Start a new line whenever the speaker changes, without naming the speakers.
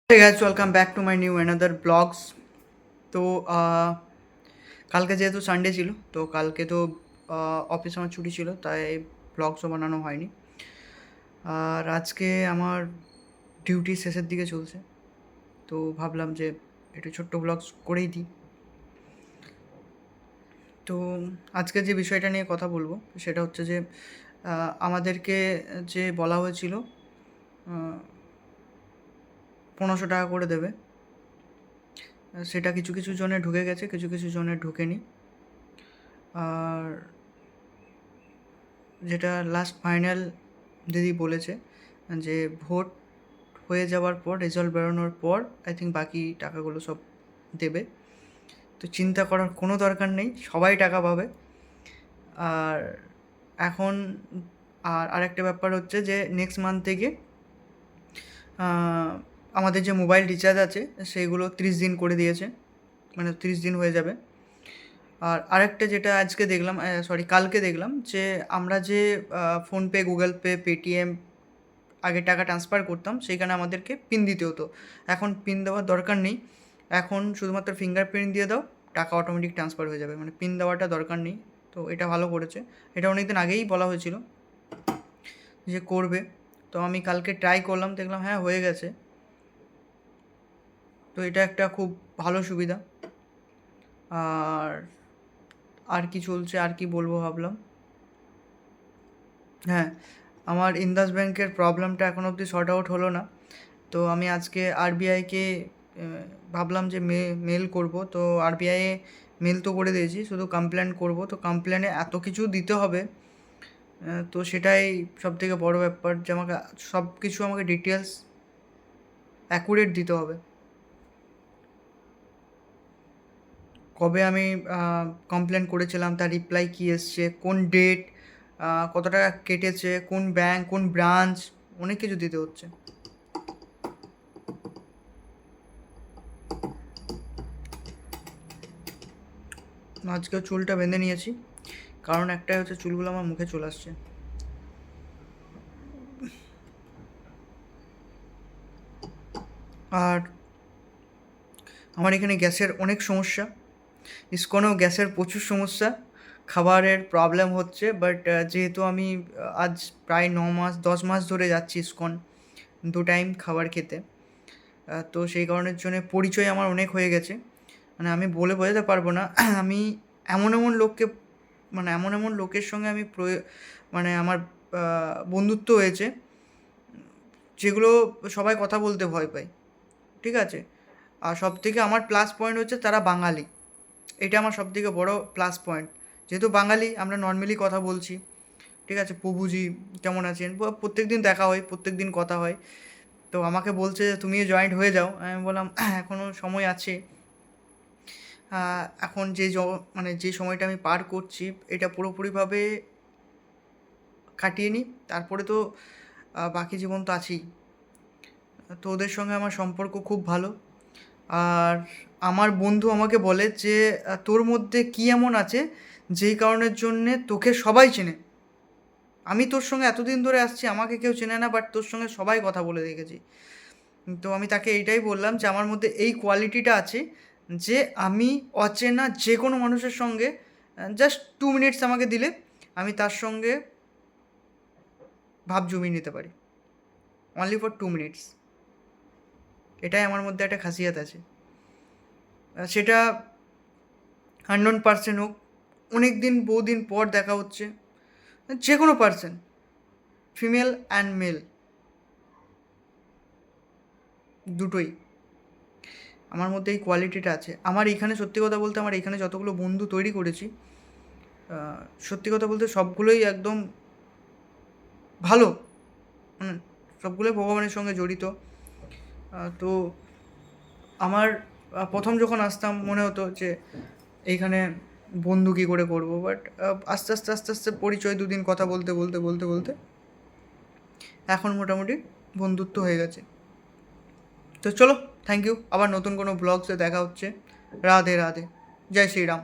Hey guys, welcome back to my new another vlogs. তো কালকে যেহেতু সানডে ছিল, তো কালকে তো অফিস আমার ছুটি ছিল, তাই ব্লগসও বানানো হয়নি। আর আজকে আমার ডিউটি শেষের দিকে চলছে, তো ভাবলাম যে একটু ছোট্ট ব্লগস করেই দিই। তো আজকে যে বিষয়টা নিয়ে কথা বলবো সেটা হচ্ছে যে আমাদেরকে যে বলা হয়েছিল 1500 টাকা করে দেবে, সেটা কিছু কিছু জনে ঢুকে গেছে, কিছু কিছু জনে ঢুকেনি। আর যেটা লাস্ট ফাইনাল দিদি বলেছে যে ভোট হয়ে যাওয়ার পর, রেজাল্ট বেরোনোর পর আই থিঙ্ক বাকি টাকাগুলো সব দেবে। তো চিন্তা করার কোনো দরকার নেই, সবাই টাকা পাবে। আর এখন আরেকটা ব্যাপার হচ্ছে যে নেক্সট মান্থ থেকে আমাদের যে মোবাইল রিচার্জ আছে সেইগুলো 30 দিন করে দিয়েছে, মানে 30 দিন হয়ে যাবে। আর আরেকটা যেটা আজকে দেখলাম, কালকে দেখলাম যে আমরা যে ফোনপে, গুগল পে, পেটিএম আগে টাকা ট্রান্সফার করতাম, সেইখানে আমাদেরকে পিন দিতে হতো। এখন পিন দেওয়ার দরকার নেই, এখন শুধুমাত্র ফিঙ্গারপ্রিন্ট দিয়ে দাও, টাকা অটোমেটিক ট্রান্সফার হয়ে যাবে, মানে পিন দেওয়াটা দরকার নেই। তো এটা ভালো করেছে, এটা অনেক দিন আগেই বলা হয়েছিল যে করবে। তো আমি কালকে ট্রাই করলাম, দেখলাম হ্যাঁ হয়ে গেছে। তো এটা একটা খুব ভালো সুবিধা। আর আর কি চলছে, আর কি বলবো ভাবলাম, হ্যাঁ, আমার ইন্দাস ব্যাংকের প্রবলেমটা এখনও অবধি সর্ট আউট হলো না। তো আমি আজকে আরবিআইকে ভাবলাম যে মেল করব। তো আরবিআইয়ে মেল তো করে দিয়েছি, শুধু কমপ্লেন করব। তো কমপ্লেনে এত কিছু দিতে হবে, তো সেটাই সবথেকে বড় ব্যাপার যে আমাকে সব কিছু, আমাকে ডিটেলস অ্যাকুরেট দিতে হবে। কবে আমি কমপ্লেন করেছিলাম, তার রিপ্লাই কী এসছে, কোন ডেট, কত টাকা কেটেছে, কোন ব্যাংক, কোন ব্রাঞ্চ, অনেক কিছু দিতে হচ্ছে। আজকেও চুলটা বেঁধে নিয়েছি, কারণ একটাই হচ্ছে চুলগুলো আমার মুখে চলে আসছে। আর আমার এখানে গ্যাসের অনেক সমস্যা, ইসকনেও গ্যাসের প্রচুর সমস্যা, খাবারের প্রবলেম হচ্ছে। বাট যেহেতু আমি আজ প্রায় 9 মাস 10 মাস ধরে যাচ্ছি ইসকন 2 টাইম খাবার খেতে, তো সেই কারণের জন্যে পরিচয় আমার অনেক হয়ে গেছে। মানে আমি বলে বোঝাতে পারবো না। আমি এমন এমন লোককে, মানে এমন এমন লোকের সঙ্গে আমি মানে আমার বন্ধুত্ব হয়েছে, যেগুলো সবাই কথা বলতে ভয় পায়, ঠিক আছে। আর সবথেকে আমার প্লাস পয়েন্ট হচ্ছে তারা বাঙালি, এটা আমার সবথেকে বড় প্লাস পয়েন্ট। যেহেতু বাঙালি, আমরা নর্মালি কথা বলছি, ঠিক আছে, প্রভুজি কেমন আছেন, প্রত্যেক দিন দেখা হয়, প্রত্যেক দিন কথা হয়। তো আমাকে বলছে যে তুমিও জয়েন্ট হয়ে যাও। আমি বললাম এখনও সময় আছে। এখন মানে যে সময়টা আমি পার করছি, এটা পুরোপুরিভাবে কাটিয়ে নিই, তারপরে তো বাকি জীবন তো আছেই। তো ওদের সঙ্গে আমার সম্পর্ক খুব ভালো। আর আমার বন্ধু আমাকে বলে যে তোর মধ্যে কী এমন আছে যেই কারণের জন্যে তোকে সবাই চেনে। আমি তোর সঙ্গে এতদিন ধরে আসছি, আমাকে কেউ চেনে না, বাট তোর সঙ্গে সবাই কথা বলে রেখেছি। তো আমি তাকে এইটাই বললাম যে আমার মধ্যে এই কোয়ালিটিটা আছে যে আমি অচেনা যে কোনো মানুষের সঙ্গে জাস্ট 2 মিনিটস আমাকে দিলে আমি তার সঙ্গে ভাব জমিয়ে নিতে পারি, অনলি ফর 2 মিনিটস। এটাই আমার মধ্যে একটা খাসিয়াত আছে। সেটা আননোন পার্সন হোক, অনেক দিন বহুদিন পর দেখা হচ্ছে, যে কোনো পার্সন, ফিমেল অ্যান্ড মেল, দুটোই, আমার মধ্যে এই কোয়ালিটিটা আছে। আমার এখানে সত্যি কথা বলতে, আমার এখানে যতগুলো বন্ধু তৈরি করেছি, সত্যি কথা বলতে সবগুলোই একদম ভালো, মানে সবগুলোই ভগবানের সঙ্গে জড়িত। তো আমার প্রথম যখন আসতাম মনে হতো যে এইখানে বন্ধু কী করে করবো, বাট আস্তে আস্তে আস্তে আস্তে পরিচয়, দুদিন কথা বলতে বলতে বলতে বলতে এখন মোটামুটি বন্ধুত্ব হয়ে গেছে। তো চলো, থ্যাংক ইউ, আবার নতুন কোনো ব্লগসে দেখা হচ্ছে। রাধে রাধে, জয় শ্রীরাম।